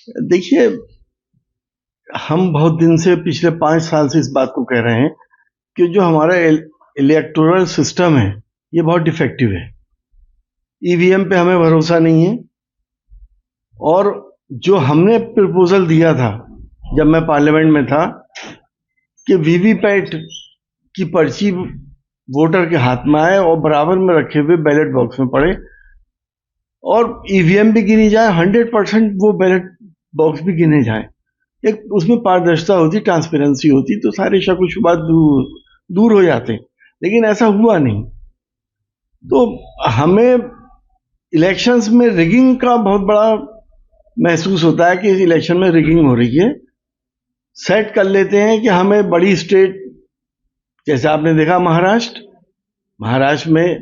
देखिए, हम बहुत दिन से पिछले 5 साल से इस बात को कह रहे हैं कि जो हमारा इलेक्टोरल सिस्टम है, ये बहुत डिफेक्टिव है। ईवीएम पे हमें भरोसा नहीं है और जो हमने प्रपोजल दिया था जब मैं पार्लियामेंट में था कि वीवीपैट की पर्ची वोटर के हाथ में आए और बराबर में रखे हुए बैलेट बॉक्स में पड़े और ईवीएम भी गिनी जाए, 100% वो बैलेट बॉक्स भी गिने जाए, एक उसमें पारदर्शिता होती, ट्रांसपेरेंसी होती, तो सारे शक व शुबहत दूर हो जाते। लेकिन ऐसा हुआ नहीं। तो हमें इलेक्शंस में रिगिंग का बहुत बड़ा महसूस होता है कि इस इलेक्शन में रिगिंग हो रही है। सेट कर लेते हैं कि हमें बड़ी स्टेट, जैसे आपने देखा महाराष्ट्र में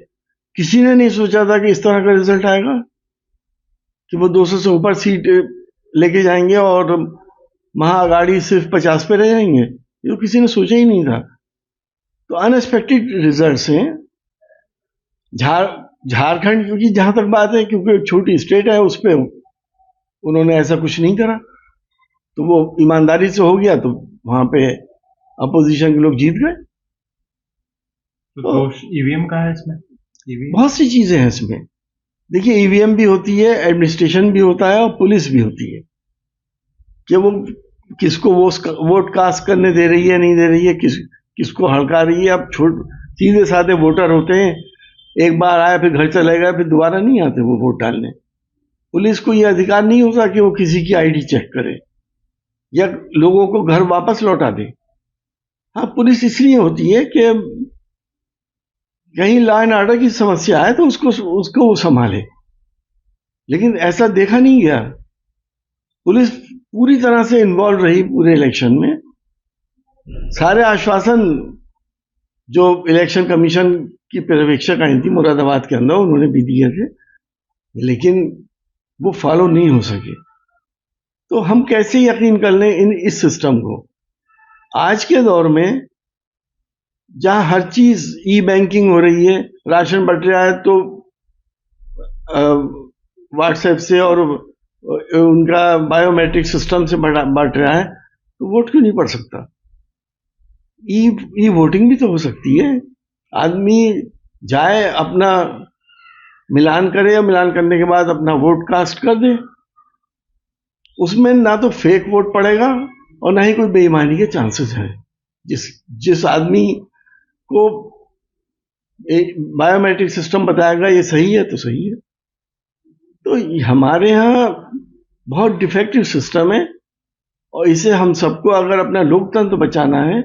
किसी ने नहीं सोचा था कि इस तरह का रिजल्ट आएगा कि वो 200 से ऊपर सीट लेके जाएंगे और महाअगाड़ी सिर्फ 50 पे रह जाएंगे। ये तो किसी ने सोचा ही नहीं था। तो अनएक्सपेक्टेड रिजल्ट्स हैं। झारखंड, क्योंकि जहां तक बात है, क्योंकि छोटी स्टेट है, उस पर उन्होंने ऐसा कुछ नहीं करा, तो वो ईमानदारी से हो गया, तो वहां पे अपोजिशन के लोग जीत गए। तो ईवीएम का है इसमें? बहुत सी चीजें हैं इसमें। देखिए, ईवीएम भी होती है, एडमिनिस्ट्रेशन भी होता है और पुलिस भी होती है कि वो किसको वोट कास्ट करने दे रही है, नहीं दे रही है, किसको हड़का रही है। अब सीधे साधे वोटर होते हैं, एक बार आया फिर घर चले गए, फिर दोबारा नहीं आते वो वोट डालने। पुलिस को ये अधिकार नहीं होता कि वो किसी की आईडी चेक करे या लोगों को घर वापस लौटा दे। हाँ, पुलिस इसलिए होती है कि कहीं लॉ एंड ऑर्डर की समस्या है तो उसको वो संभाले। लेकिन ऐसा देखा नहीं गया। पुलिस पूरी तरह से इन्वॉल्व रही पूरे इलेक्शन में। सारे आश्वासन जो इलेक्शन कमीशन की पर्यवेक्षक आई थी मुरादाबाद के अंदर, उन्होंने भी दिए थे, लेकिन वो फॉलो नहीं हो सके। तो हम कैसे यकीन कर लें इस सिस्टम को? आज के दौर में जहां हर चीज ई बैंकिंग हो रही है, राशन बट रहा है तो व्हाट्सएप से और उनका बायोमेट्रिक सिस्टम से बट रहा है, तो वोट क्यों नहीं पड़ सकता? ई वोटिंग भी तो हो सकती है। आदमी जाए, अपना मिलान करे, या मिलान करने के बाद अपना वोट कास्ट कर दे। उसमें ना तो फेक वोट पड़ेगा और ना ही कोई बेईमानी के चांसेस हैं। जिस आदमी को बायोमेट्रिक सिस्टम बताएगा ये सही है तो सही है। तो हमारे यहाँ बहुत डिफेक्टिव सिस्टम है और इसे हम सबको, अगर अपना लोकतंत्र बचाना है,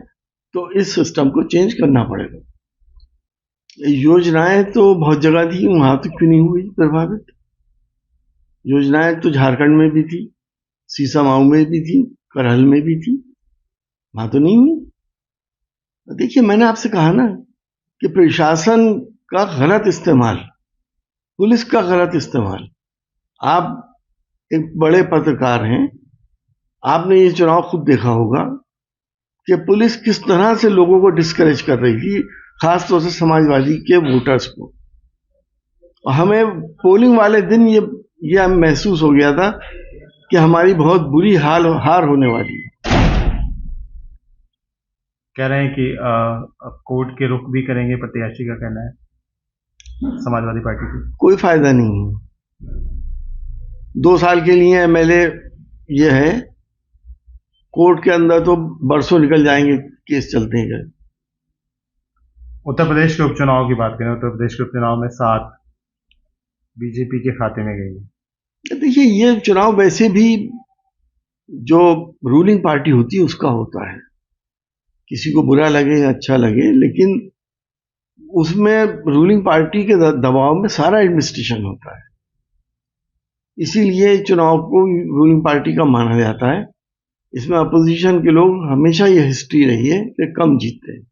तो इस सिस्टम को चेंज करना पड़ेगा। योजनाएं तो बहुत जगह थी, वहां तो क्यों नहीं हुई प्रभावित? योजनाएं तो झारखंड में भी थी, सीसामाऊ में भी थी, करहल में भी थी, वहां तो नहीं हुई। देखिए, मैंने आपसे कहा ना कि प्रशासन का गलत इस्तेमाल, पुलिस का गलत इस्तेमाल। आप एक बड़े पत्रकार हैं, आपने ये चुनाव खुद देखा होगा कि पुलिस किस तरह से लोगों को डिस्करेज कर रही थी, खासतौर से समाजवादी के वोटर्स को। हमें पोलिंग वाले दिन ये महसूस हो गया था कि हमारी बहुत बुरी हार होने वाली है। कह रहे हैं कि अब कोर्ट के रुख भी करेंगे प्रत्याशी का कहना है समाजवादी पार्टी की। कोई फायदा नहीं है। 2 साल के लिए एमएलए ये है, कोर्ट के अंदर तो बरसों निकल जाएंगे केस चलते हैं। उत्तर प्रदेश के उपचुनाव की बात करें, उत्तर प्रदेश के उपचुनाव में 7 बीजेपी के खाते में गई है। देखिए, ये चुनाव वैसे भी जो रूलिंग पार्टी होती है उसका होता है, किसी को बुरा लगे या अच्छा लगे, लेकिन उसमें रूलिंग पार्टी के दबाव में सारा एडमिनिस्ट्रेशन होता है। इसीलिए चुनाव को रूलिंग पार्टी का माना जाता है। इसमें अपोजिशन के लोग, हमेशा ये हिस्ट्री रही है कि कम जीतते हैं।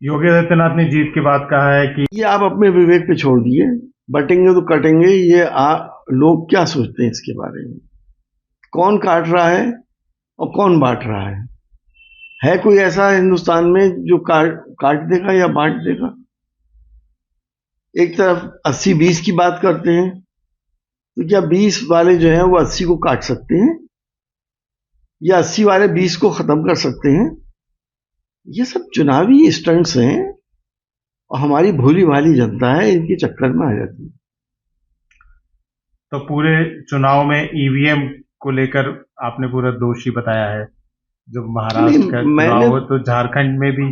योगी आदित्यनाथ ने जीत के बाद कहा है कि ये आप अपने विवेक पे छोड़ दिए, बटेंगे तो कटेंगे। ये लोग क्या सोचते हैं इसके बारे में? कौन काट रहा है और कौन बांट रहा है कोई ऐसा हिंदुस्तान में जो काट देगा या बांट देगा? एक तरफ 80-20 की बात करते हैं, तो क्या 20 वाले जो हैं वो 80 को काट सकते हैं, या 80 वाले 20 को खत्म कर सकते हैं? ये सब चुनावी स्टंट्स हैं और हमारी भोली भाली जनता है इनके चक्कर में आ जाती है। तो पूरे चुनाव में ईवीएम को लेकर आपने पूरा दोषी बताया है। जब महाराष्ट्र का नहीं, मैंने चुनाव हो तो झारखंड में भी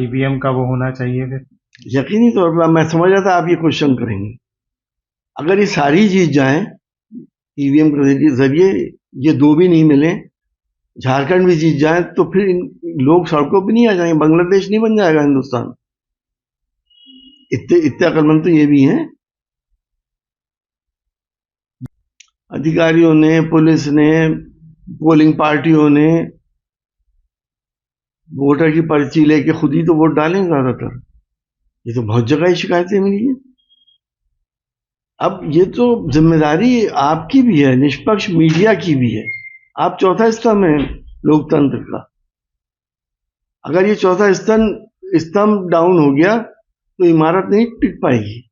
ईवीएम का वो होना चाहिए फिर। यकीनी तौर पर मैं समझ रहा था आप ये क्वेश्चन करेंगे। अगर ये सारी जीत जाएं ईवीएम के जरिए, ये दो भी नहीं मिले, झारखंड भी जीत जाए, तो फिर लोग सड़कों पे नहीं आ जाएंगे, बांग्लादेश नहीं बन जाएगा हिंदुस्तान। इतने इतने अक्लमंद तो ये भी हैं। अधिकारियों ने, पुलिस ने, पोलिंग पार्टियों ने वोटर की पर्ची लेके खुद ही तो वोट डालें ज्यादातर। ये तो बहुत जगह ही शिकायतें मिली हैं। अब ये तो जिम्मेदारी आपकी भी है, निष्पक्ष मीडिया की भी है। आप चौथा स्तंभ है लोकतंत्र का। अगर ये चौथा स्तंभ डाउन हो गया तो इमारत नहीं टिक पाएगी।